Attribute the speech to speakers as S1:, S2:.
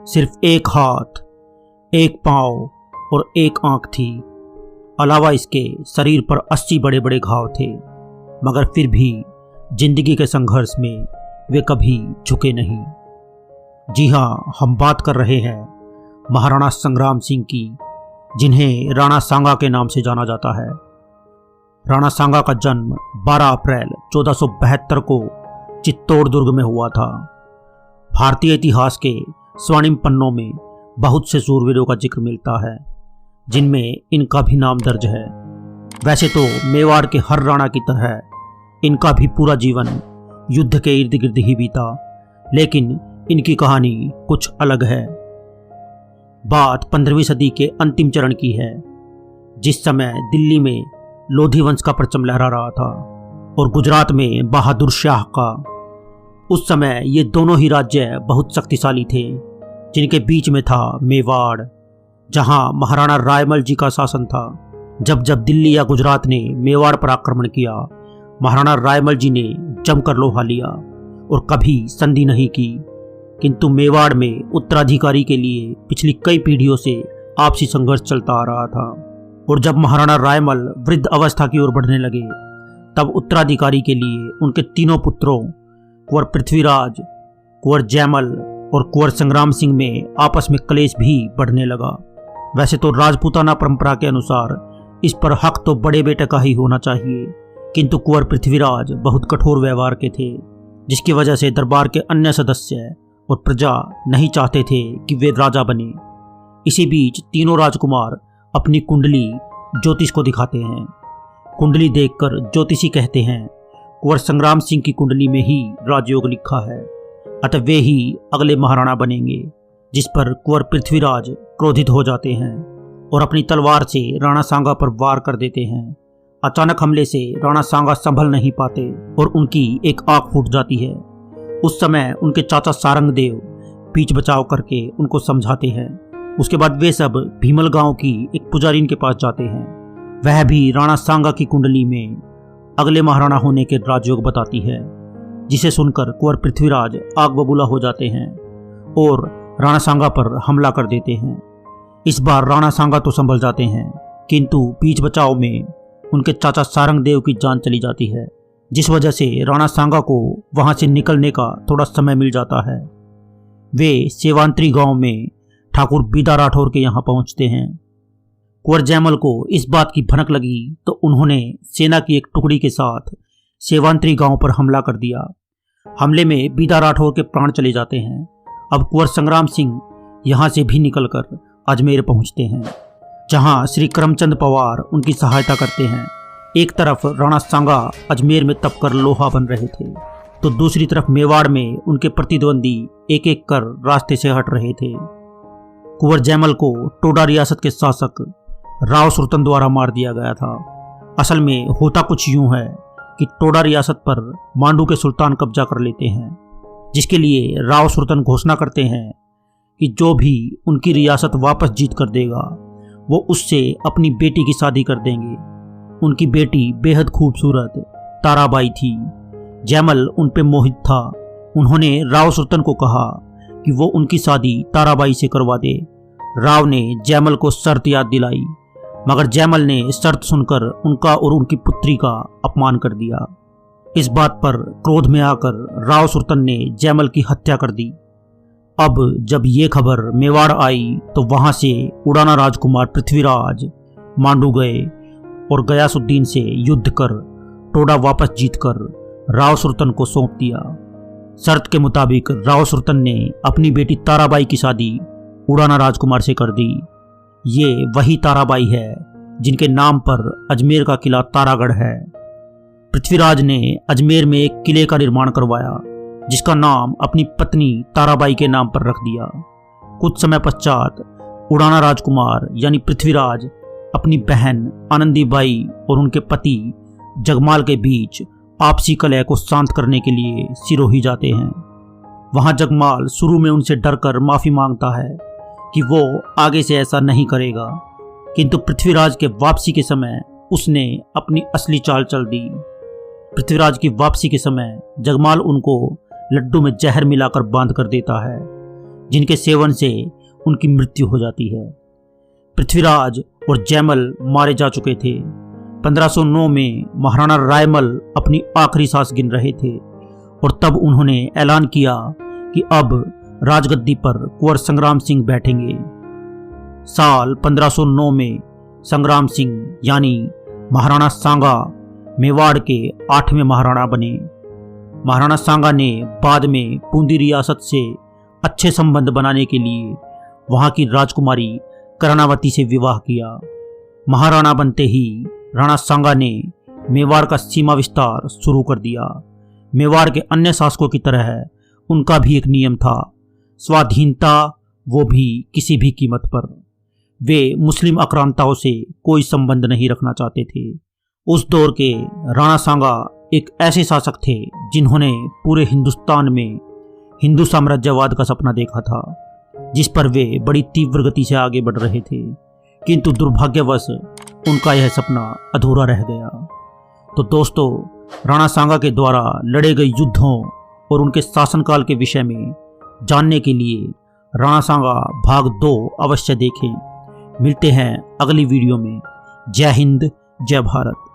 S1: सिर्फ एक हाथ, एक पाँव और एक आंख थी। अलावा इसके शरीर पर 80 बड़े बड़े घाव थे, मगर फिर भी जिंदगी के संघर्ष में वे कभी झुके नहीं। जी हाँ, हम बात कर रहे हैं महाराणा संग्राम सिंह की, जिन्हें राणा सांगा के नाम से जाना जाता है। राणा सांगा का जन्म 12 अप्रैल 1472 को चित्तौड़ दुर्ग में हुआ था। भारतीय इतिहास के स्वर्णिम पन्नों में बहुत से शूरवीरों का जिक्र मिलता है, जिनमें इनका भी नाम दर्ज है। वैसे तो मेवाड़ के हर राणा की तरह इनका भी पूरा जीवन युद्ध के इर्द गिर्द ही बीता, लेकिन इनकी कहानी कुछ अलग है। बात 15वीं सदी के अंतिम चरण की है, जिस समय दिल्ली में लोधी वंश का परचम लहरा रहा था और गुजरात में बहादुर शाह का। उस समय ये दोनों ही राज्य बहुत शक्तिशाली थे, जिनके बीच में था मेवाड़, जहां महाराणा रायमल जी का शासन था। जब जब दिल्ली या गुजरात ने मेवाड़ पर आक्रमण किया, महाराणा रायमल जी ने जमकर लोहा लिया और कभी संधि नहीं की। किंतु मेवाड़ में उत्तराधिकारी के लिए पिछली कई पीढ़ियों से आपसी संघर्ष चलता आ रहा था, और जब महाराणा रायमल वृद्ध अवस्था की ओर बढ़ने लगे, तब उत्तराधिकारी के लिए उनके तीनों पुत्रों कुंवर पृथ्वीराज, कुंवर जयमल और कुंवर संग्राम सिंह में आपस में कलेश भी बढ़ने लगा। वैसे तो राजपूताना परंपरा के अनुसार इस पर हक तो बड़े बेटे का ही होना चाहिए, किंतु कुंवर पृथ्वीराज बहुत कठोर व्यवहार के थे, जिसकी वजह से दरबार के अन्य सदस्य और प्रजा नहीं चाहते थे कि वे राजा बने। इसी बीच तीनों राजकुमार अपनी कुंडली ज्योतिष को दिखाते हैं। कुंडली देखकर ज्योतिषी कहते हैं कुंवर संग्राम सिंह की कुंडली में ही राजयोग लिखा है, अतः वे ही अगले महाराणा बनेंगे। जिस पर कुंवर पृथ्वीराज क्रोधित हो जाते हैं और अपनी तलवार से राणा सांगा पर वार कर देते हैं। अचानक हमले से राणा सांगा संभल नहीं पाते और उनकी एक आंख फूट जाती है। उस समय उनके चाचा सारंग देव बीच बचाव करके उनको समझाते हैं। उसके बाद वे सब भीमल गांव की एक पुजारीन के पास जाते हैं। वह भी राणा सांगा की कुंडली में अगले महाराणा होने के राजयोग बताती है, जिसे सुनकर कुंवर पृथ्वीराज आग बबूला हो जाते हैं और राणा सांगा पर हमला कर देते हैं। इस बार राणा सांगा तो संभल जाते हैं, किंतु बीच बचाव में उनके चाचा सारंग देव की जान चली जाती है, जिस वजह से राणा सांगा को वहां से निकलने का थोड़ा समय मिल जाता है। वे सेवांतरी गांव में ठाकुर बीदा राठौर के यहाँ पहुंचते हैं। कुंवर जयमल को इस बात की भनक लगी तो उन्होंने सेना की एक टुकड़ी के साथ सेवांतरी गांव पर हमला कर दिया। हमले में बीदा राठौर के प्राण चले जाते हैं। अब कुंवर संग्राम सिंह यहाँ से भी निकलकर अजमेर पहुंचते हैं, जहां श्री करमचंद पवार उनकी सहायता करते हैं। एक तरफ राणा सांगा अजमेर में तपकर लोहा बन रहे थे, तो दूसरी तरफ मेवाड़ में उनके प्रतिद्वंदी एक एक कर रास्ते से हट रहे थे। कुंवर जयमल को टोडा रियासत के शासक राव सुरतन द्वारा मार दिया गया था। असल में होता कुछ यूं है कि टोडा रियासत पर मांडू के सुल्तान कब्जा कर लेते हैं, जिसके लिए राव सुरतन घोषणा करते हैं कि जो भी उनकी रियासत वापस जीत कर देगा, वो उससे अपनी बेटी की शादी कर देंगे। उनकी बेटी बेहद खूबसूरत ताराबाई थी। जयमल उन पे मोहित था। उन्होंने राव सुरतन को कहा कि वो उनकी शादी ताराबाई से करवा दे। राव ने जयमल को शर्त याद दिलाई, मगर जयमल ने शर्त सुनकर उनका और उनकी पुत्री का अपमान कर दिया। इस बात पर क्रोध में आकर राव सुरतन ने जयमल की हत्या कर दी। अब जब ये खबर मेवाड़ आई तो वहां से उड़ाना राजकुमार पृथ्वीराज मांडू गए और गयासुद्दीन से युद्ध कर टोडा वापस जीतकर राव सुरतन को सौंप दिया। शर्त के मुताबिक राव सुरतन ने अपनी बेटी ताराबाई की शादी उड़ाना राजकुमार से कर दी। ये वही ताराबाई है जिनके नाम पर अजमेर का किला तारागढ़ है। पृथ्वीराज ने अजमेर में एक किले का निर्माण करवाया, जिसका नाम अपनी पत्नी ताराबाई के नाम पर रख दिया। कुछ समय पश्चात उड़ाना राजकुमार यानी पृथ्वीराज अपनी बहन आनंदीबाई और उनके पति जगमाल के बीच आपसी कलह को शांत करने के लिए सिरोही जाते हैं। वहां जगमाल शुरू में उनसे डरकर माफी मांगता है कि वो आगे से ऐसा नहीं करेगा, किंतु पृथ्वीराज के वापसी के समय उसने अपनी असली चाल चल दी। पृथ्वीराज की वापसी के समय जगमाल उनको लड्डू में जहर मिलाकर बांध कर देता है। जिनके सेवन से उनकी मृत्यु हो जाती है। पृथ्वीराज और जयमल मारे जा चुके थे। 1509 में महाराणा रायमल अपनी आखिरी सांस गिन रहे थे और तब उन्होंने ऐलान किया कि अब राजगद्दी पर कुंवर संग्राम सिंह बैठेंगे। साल 1509 में संग्राम सिंह यानी महाराणा सांगा मेवाड़ के 8वें महाराणा बने। महाराणा सांगा ने बाद में बूंदी रियासत से अच्छे संबंध बनाने के लिए वहां की राजकुमारी कर्णावती से विवाह किया। महाराणा बनते ही राणा सांगा ने मेवाड़ का सीमा विस्तार शुरू कर दिया। मेवाड़ के अन्य शासकों की तरह उनका भी एक नियम था, स्वाधीनता, वो भी किसी भी कीमत पर। वे मुस्लिम आक्रांताओं से कोई संबंध नहीं रखना चाहते थे। उस दौर के राणा सांगा एक ऐसे शासक थे जिन्होंने पूरे हिंदुस्तान में हिंदू साम्राज्यवाद का सपना देखा था, जिस पर वे बड़ी तीव्र गति से आगे बढ़ रहे थे, किंतु दुर्भाग्यवश उनका यह सपना अधूरा रह गया। तो दोस्तों, राणा सांगा के द्वारा लड़े गए युद्धों और उनके शासनकाल के विषय में जानने के लिए राणा सांगा भाग 2 अवश्य देखें। मिलते हैं अगली वीडियो में। जय हिंद, जय भारत।